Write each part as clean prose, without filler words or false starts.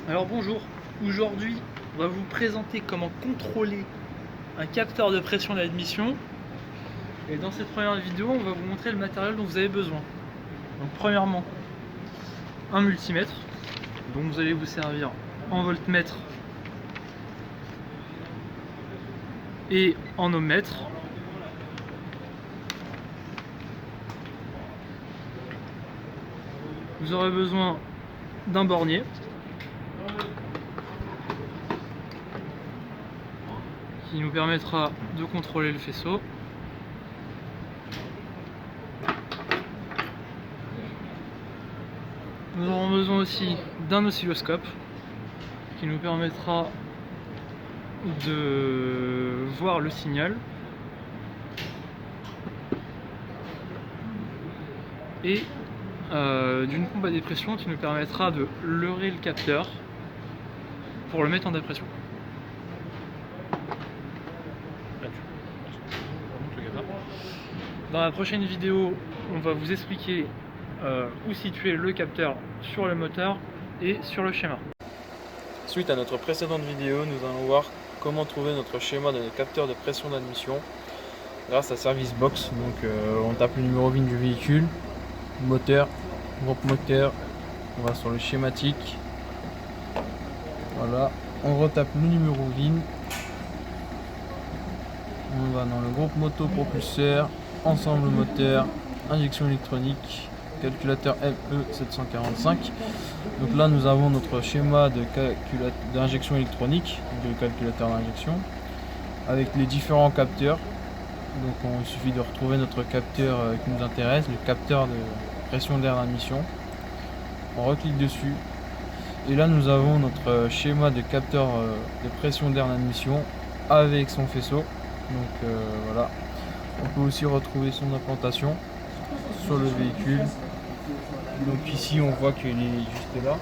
Alors bonjour, aujourd'hui on va vous présenter comment contrôler un capteur de pression d'admission. Et dans cette première vidéo on va vous montrer le matériel dont vous avez besoin. Donc premièrement, un multimètre dont vous allez vous servir en voltmètre et en ohmmètre. Vous aurez besoin d'un bornier, qui nous permettra de contrôler le faisceau. Nous aurons besoin aussi d'un oscilloscope qui nous permettra de voir le signal, et d'une pompe à dépression qui nous permettra de leurrer le capteur pour le mettre en dépression. Dans la prochaine vidéo, on va vous expliquer où situer le capteur sur le moteur et sur le schéma. Suite à notre précédente vidéo, nous allons voir comment trouver notre schéma de capteur de pression d'admission grâce à Service Box. Donc on tape le numéro VIN du véhicule, moteur, groupe moteur, on va sur le schématique, voilà, on retape le numéro VIN, on va dans le groupe moto propulseur, ensemble moteur, injection électronique, calculateur ME745. Donc là nous avons notre schéma d'injection électronique, de calculateur d'injection, avec les différents capteurs. Donc il suffit de retrouver notre capteur qui nous intéresse, le capteur de pression d'air d'admission. On reclique dessus et là nous avons notre schéma de capteur de pression d'air d'admission avec son faisceau. Donc voilà, on peut aussi retrouver son implantation sur le véhicule. Donc ici on voit qu'il est juste là.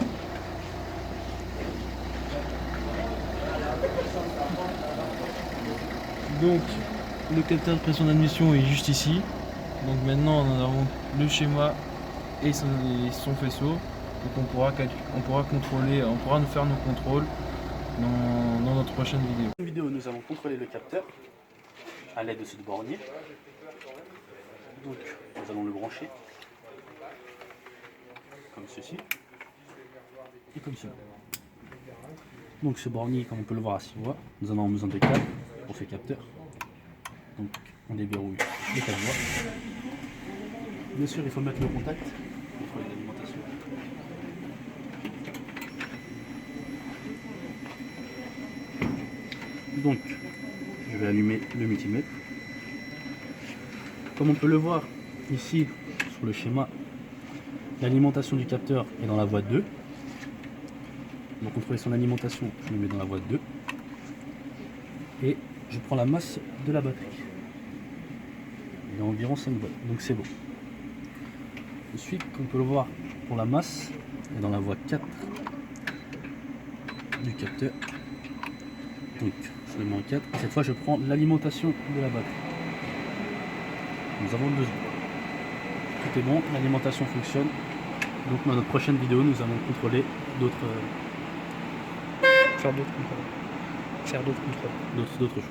Donc le capteur de pression d'admission est juste ici. Donc maintenant nous avons le schéma et son faisceau. Donc on pourra contrôler, on pourra nous faire nos contrôles dans notre prochaine vidéo. Dans cette vidéo, nous allons contrôler le capteur à l'aide de ce bornier. Donc nous allons le brancher comme ceci et comme cela. Donc ce bornier, comme on peut le voir à 6 voies, nous en avons besoin de 4 pour ce capteur. Donc on déverrouille les 4 voies. Bien sûr, il faut mettre le contact pour l'alimentation. Donc je vais allumer le multimètre. Comme on peut le voir ici sur le schéma, l'alimentation du capteur est dans la voie 2. Pour contrôler son alimentation, je le mets dans la voie 2. Et je prends la masse de la batterie. Il y a environ 5 volts, donc c'est bon. Ensuite, comme on peut le voir, pour la masse, est dans la voie 4 du capteur. Donc je le mets en 4. Et cette fois, je prends l'alimentation de la batterie. Nous avons besoin. Tout est bon, l'alimentation fonctionne. Donc dans notre prochaine vidéo, nous allons contrôler Faire d'autres d'autres choses.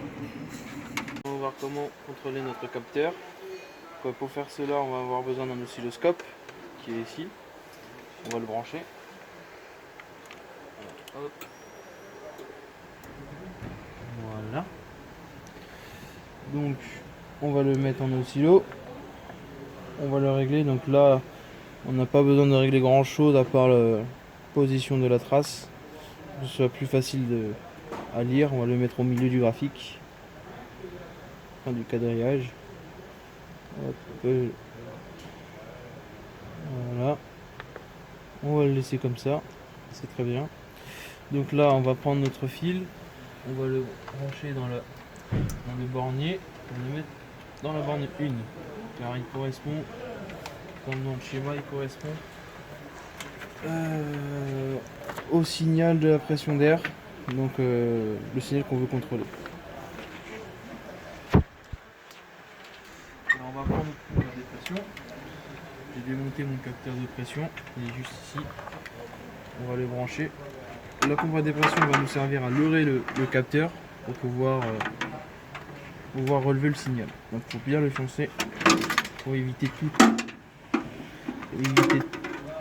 On va voir comment contrôler notre capteur. Pour faire cela, on va avoir besoin d'un oscilloscope qui est ici. On va le brancher. Hop. Voilà. Donc on va le mettre en oscillo. On va le régler. Donc là, on n'a pas besoin de régler grand chose à part la position de la trace. Que ce soit plus facile à lire. On va le mettre au milieu du graphique. Enfin, du quadrillage. Hop. Voilà. On va le laisser comme ça. C'est très bien. Donc là, on va prendre notre fil. On va le brancher dans le bornier. On va le mettre dans la borne 1. Car il correspond, comme dans le schéma, il correspond au signal de la pression d'air. Donc le signal qu'on veut contrôler. Alors on va prendre notre pompe à dépression. J'ai démonté mon capteur de pression, il est juste ici. On va le brancher la pompe à dépression va nous servir à leurrer le capteur pour pouvoir relever le signal. Donc il faut bien le foncer pour éviter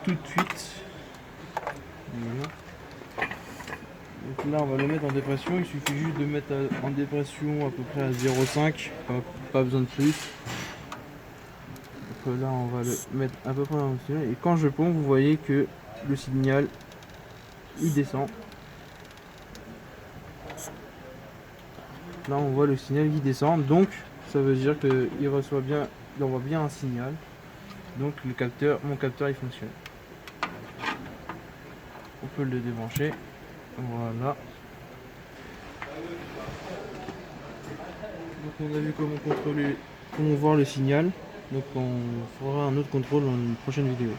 toute fuite. Voilà. Donc là on va le mettre en dépression, il suffit juste de mettre en dépression à peu près à 0,5, pas besoin de plus. Donc là on va le mettre à peu près dans le signal et quand je pompe vous voyez que le signal il descend. Là on voit le signal qui descend, donc ça veut dire qu'il envoie bien un signal. Donc mon capteur il fonctionne. On peut le débrancher. Voilà. Donc on a vu comment voir le signal. Donc on fera un autre contrôle dans une prochaine vidéo.